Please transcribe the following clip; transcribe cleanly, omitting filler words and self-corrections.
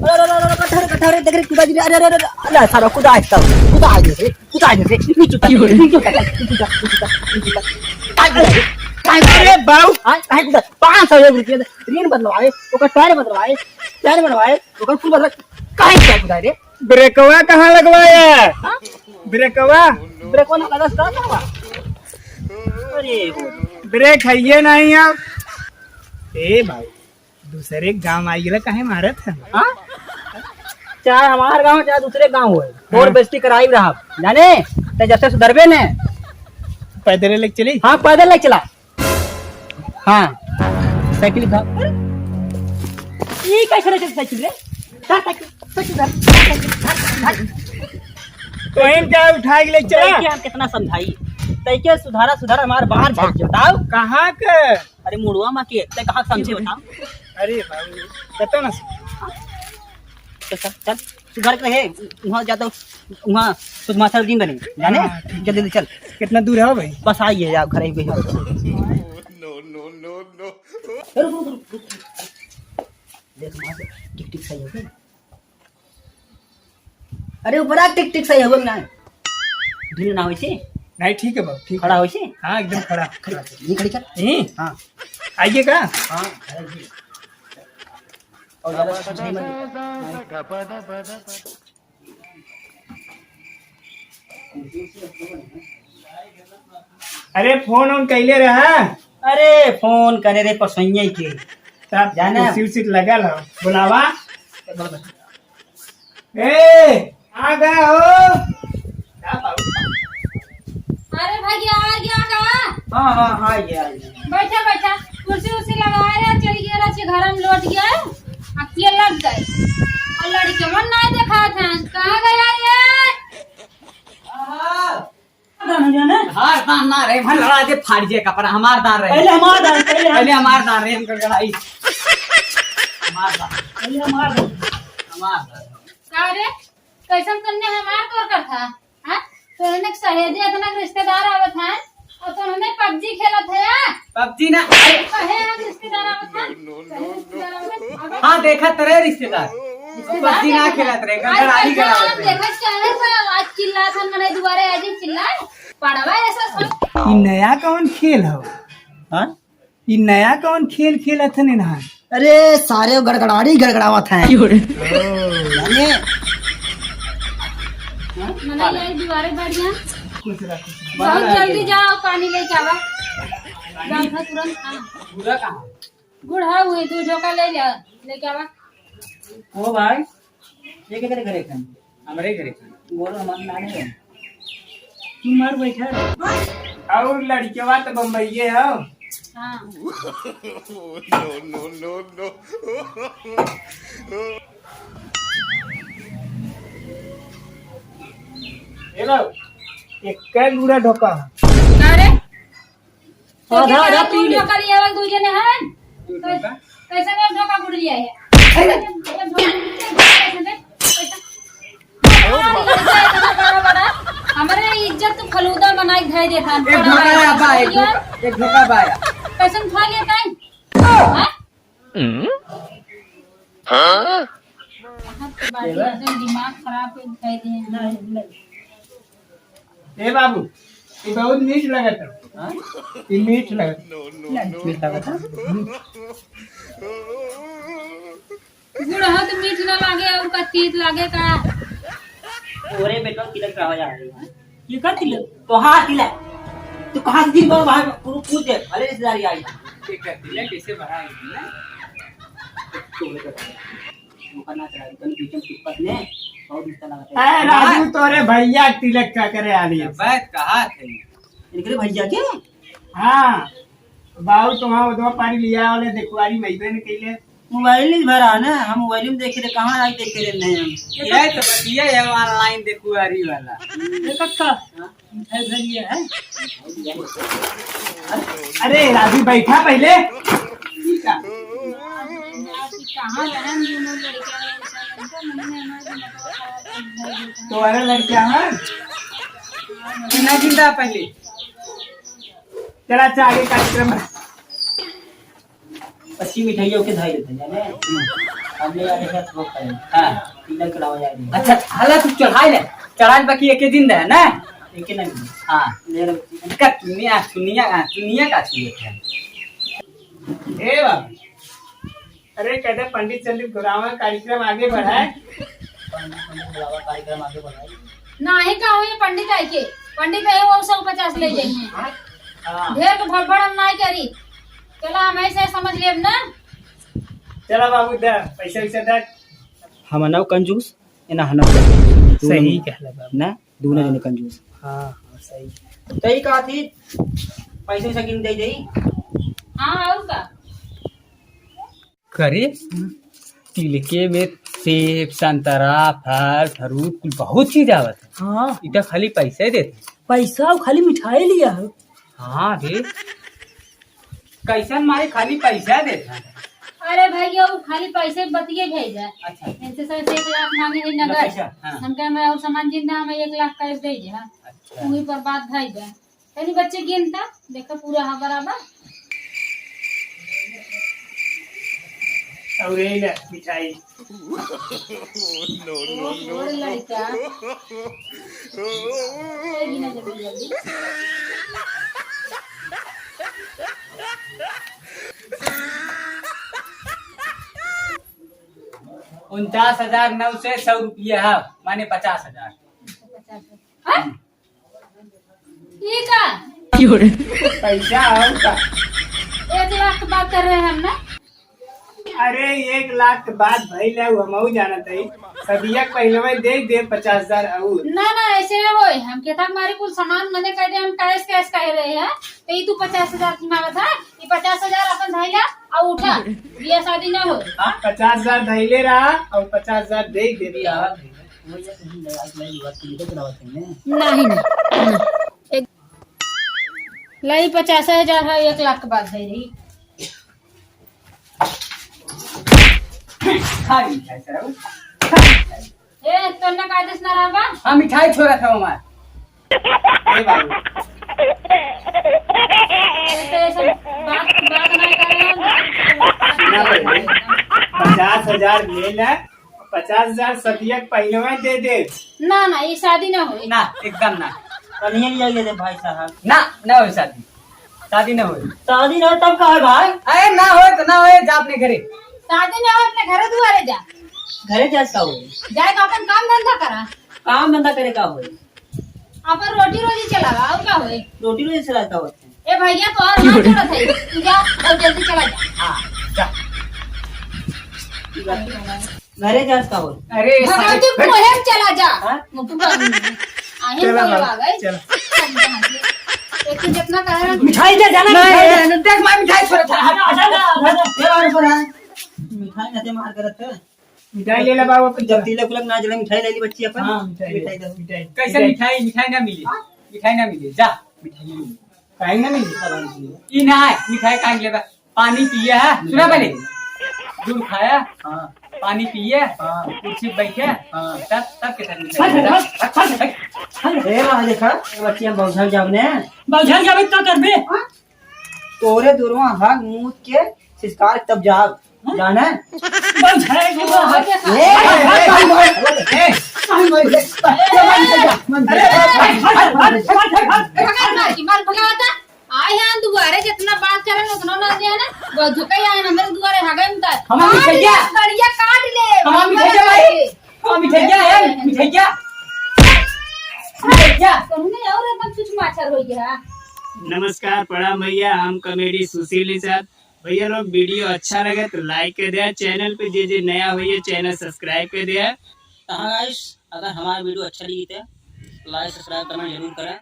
कठहर कठहर देख रे कुदा जी अरे अरे अरे सारा कुदा आइता कुदा आइने से नीचे अरे बाऊ हां काहे कुदा 500 रुपया ऋण बदलवाए ओकर टायर बनवाए ओकर कुल बदल काहे कुदा रे ब्रेकवा कहाँ लगवाया? ब्रेकवा ना लगा का करवा अरे ब्रेक है ये नहीं अब। ए भाई दूसरे गांव आई गया काहे मारत है? हां चाहे हमार गांव चाहे दूसरे गांव हो और बेइज्जती कराई रहा जाने ते जब से सुधरबे ने पैदल लेके चली। हां पैदल लेके चला हां साइकिल का ये कैसे रे साइकिल रे कहीं क्या उठा के लेके चला? हम कितना समझाई तैके सुधारा हमार बाहर भेज बताओ कहाँ के? अरे मुड़वा मा के ते कहां समझे बताओ। अरे भाई बता ना। चल सुधार के रहे वहां जाता वहां सुधमा सर दिन बने जाने जल्दी चल। कितना दूर है भाई? बस आइए जा घर ही गई देख मां टिक टिक सही हो गई। अरे बड़ा टिक टिक सही हो गई ना ढील ना होई छे नहीं ठीक है बाबू ठीक खड़ा होई छे। हाँ एकदम खड़ा ये खड़ी कर हां आइए का हां और ज्यादा कुछ नहीं मत अरे फोन ऑन कैले रहा? अरे फोन करे रे पसैया के तब जाना सीट लगा लो बुलावा। ए आ गए हो? अरे भैया आ गया का? हां ये बैठा कुर्सी उर्सी लगाए रे चली गया रे घर में लौट गया अकेले लग गए और लड़के मन नहीं देखा था कहां गया ये? हां दान ना रे भन लड़ा दे फाड़ जे कपड़ा हमार दान रहे पहले हमार दान रे हम कर गड़ाई हमार दान का रे कैसन कन्या हमार तोर कर था हां तो ने सहेजे इतना रिश्तेदार आवत है और तो हमने पबजी खेलत है पबजी ना कहे हम रिश्तेदार आवत है हां देखा तेरे रिश्तेदार पबजी ना खेलत रे गड़ाई करावत रे देखत चाहे कोई आवाज चिल्ला था मने दुबारे आज चिल्लाए पड़वा ऐसा सब ये नया कौन खेल हो? हां ये नया कौन खेल खेलत है ना? अरे सारे गड़गड़ावत हैं जाने मने ये दुबारे बढ़िया कुछ रख बहुत जल्दी जाओ पानी लेके आवा जाओ तुरंत हां पूरा कहां गुड़ है हुए तू झोका ले जा लेके आवा ओ भाई ये के करे खन हमरे घरे गोरो मन ना नहीं तू मार बैठा रे। और लड़केवा तो बम्बईये हो। हां ए लो एक का गुड़ा ढोका अरे आधा पी ले झोका लिया दूजे ने है कैसे ने झोका गुड़ लिया है हमारे इज्जत तो फलूदा बनाई खाई देता एक ढोका बा एक ढोका बा कैसे खा लिया काई हां दिमाग खराब कर खाई दे। ए बाबू ये बहुत मीठ लगत है। हां ये मीठ लगत मीठ लगत गुड़ है तो मीठ ना लागे और का तीत लागे का ओरे बेटा तिलक का हो जा रही है ये कर तिलक तो हां तिलक तू कहां से दिन भर बाहर पूछ दे अरे रिश्तेदारी आई ठीक है तिलक कैसे भराएगी ना करना चाहिए कल बीच में टिप्पत ने बहुत रिश्ता लगता ए राजू तोरे भैया तिलक का करे आ रही है। बात कहा थे इनके भैया के हां बाबू तुम्हारा उधर पानी लिया वाले देखवारी मईबे ने कइले मोबाइल नहीं भरा ना हम मोबाइल में देखे थे कहां आई देखे रे नहीं हम ये तो बतिया है ऑनलाइन देखवारी वाला ये कक्का है भैया है। अरे राजू बैठा पहले कहां रहन दोनों लड़के तुम्हारे लड़कियां हैं कितना जिंदा पहले चला अच्छा आगे कार्यक्रम है। 25 मिठाइयों के धाई देते जाने हमने यार ऐसा तो करें हां तीन चढ़ावा जाए। अच्छा हाला तू चढ़ाई ले चढ़ाई बाकी एक दिन रहे ना एक नहीं। हां मेरे का दुनिया का चाहिए है। ए बाबू अरे कहते पंडित बुलावा कार्यक्रम आगे बढ़ाए। कार्यक्रम आगे बढ़ाए नाही का हो ये पंडित आई के पंडित है वो 150 ले जाइए। हां ढेर के भड़बड़ नहीं करी चला हम ऐसे समझ लेब ना। चला बाबू दे पैसा वैसा दे। हम नौ कंजूस एना हनौ सही कहला बाबू ना दोनों जने कंजूस। हां सही तई का थी पैसे सकिन दे देई। हां और का करे तिलके में सेब संतरा फल फ्रूट कुल बहुत चीज आवत है। हां इतना खाली पैसे देते पैसा खाली मिठाई लिया है। हाँ रे कैसन मारे खाली पैसा देता। अरे भैया वो खाली पैसे बतिए भेजा। अच्छा ऐसे सर 1 लाख मांगे है नगद पैसा, हाँ। हम कह मैं और सामान जिंदा हमें 1 लाख कैश दे जा। अच्छा वही पर बात भाई जा पहले बच्चे गिनता देखा पूरा हाँ बराबर और ये ले मिठाई। और लड़का ये गिना जल्दी जल्दी 49,900 रुपया है माने 50,000। हाँ? ये का पैसा और का 1 लाख की बात कर रहे हैं हम ना। अरे 1 लाख के बाद भइल है हमहू जानत है सदिया पहले दे 50,000 और ना ना ऐसे ना होए हम कहता हमारे कुल सामान मने कह दे हम कैश कैश कह रहे हैं तो ये तू 50,000 की मांगत है ये 50,000 अपन धैला और उठा बिया शादी ना हो। 50,000 धैले रहा और 50,000 दे दिया। नहीं नहीं एक लाई 50,000 है 1 लाख के बाद है रही। खाली मिठाई सर ए तो ना कायदेस ना रहा बा हाँ मिठाई छोड़ा था हमार। ए बाबू तो ऐसे बात नहीं कर रहे ना हैं। भाई 50,000 ले ले 50,000 सदिया पहले दे दे। ना ना ये शादी ना हो। ना एकदम ना कन्हैया नहीं जाइए थे भाई साहब। ना हो शादी शादी ना हो। शादी ना तब कहा भाई अरे ना हो तो ना हो जा अपने घरे। शादी ना हो अपने घर दुआरे जा घरे जा का हो जाए तो अपन काम धंधा करा काम धंधा करे का हो अपन रोटी रोजी चलावा और क्या होए। रोटी रोटी से रहता होते ए भैया तो और ना छोड़ा था तू जा और जल्दी चला जा। हाँ जा। घरे जा का हो। अरे भगवती मोहम चला जा हाँ? मुझको आहे चला बोल आ बाबू, गए चला। एक तो जितना कह रहा मिठाई दे जाना नहीं देख मैं मिठाई छोड़ा था। मिठाई ना दे मार करत है। मिठाई ले ले बाबू अपन जब तिलक उलक ना जले मिठाई ले ली बच्ची अपन। हाँ मिठाई मिठाई दे। मिठाई कैसे मिठाई ना मिली जा मिठाई ना मिली काहे ना मिली। ई ना है मिठाई काट लेबा पानी पिए है सुना पहले दूध खाया हां पानी पिए हाँ। कुर्सी पे बैठे हाँ। तब के ए वहां देखा बच्ची हम बौझल जावने बौझल जावे का करबे तोरे दूरवा भाग मुंह के सिस्कार तब जाग जाने बौझल आए हैं दुआरे जितना बात करें उतना ना दिया ना बहुत झुकाई आए अंदर दुआरे हगे में तक हमारी मिठाइया बढ़िया काट ले हमारी मिठाइया भाई हमारी मिठाइया है मिठाइया कहने और एकदम कुछ माछर हो गया। नमस्कार प्रणाम भैया हम कॉमेडी सुशील साहब भैया लोग वीडियो अच्छा लगे तो लाइक कर दिया चैनल पे जे नया हुई चैनल सब्सक्राइब कर दिया। गाइस अगर हमारा वीडियो अच्छा लगी तो लाइक सब्सक्राइब करना जरूर करें।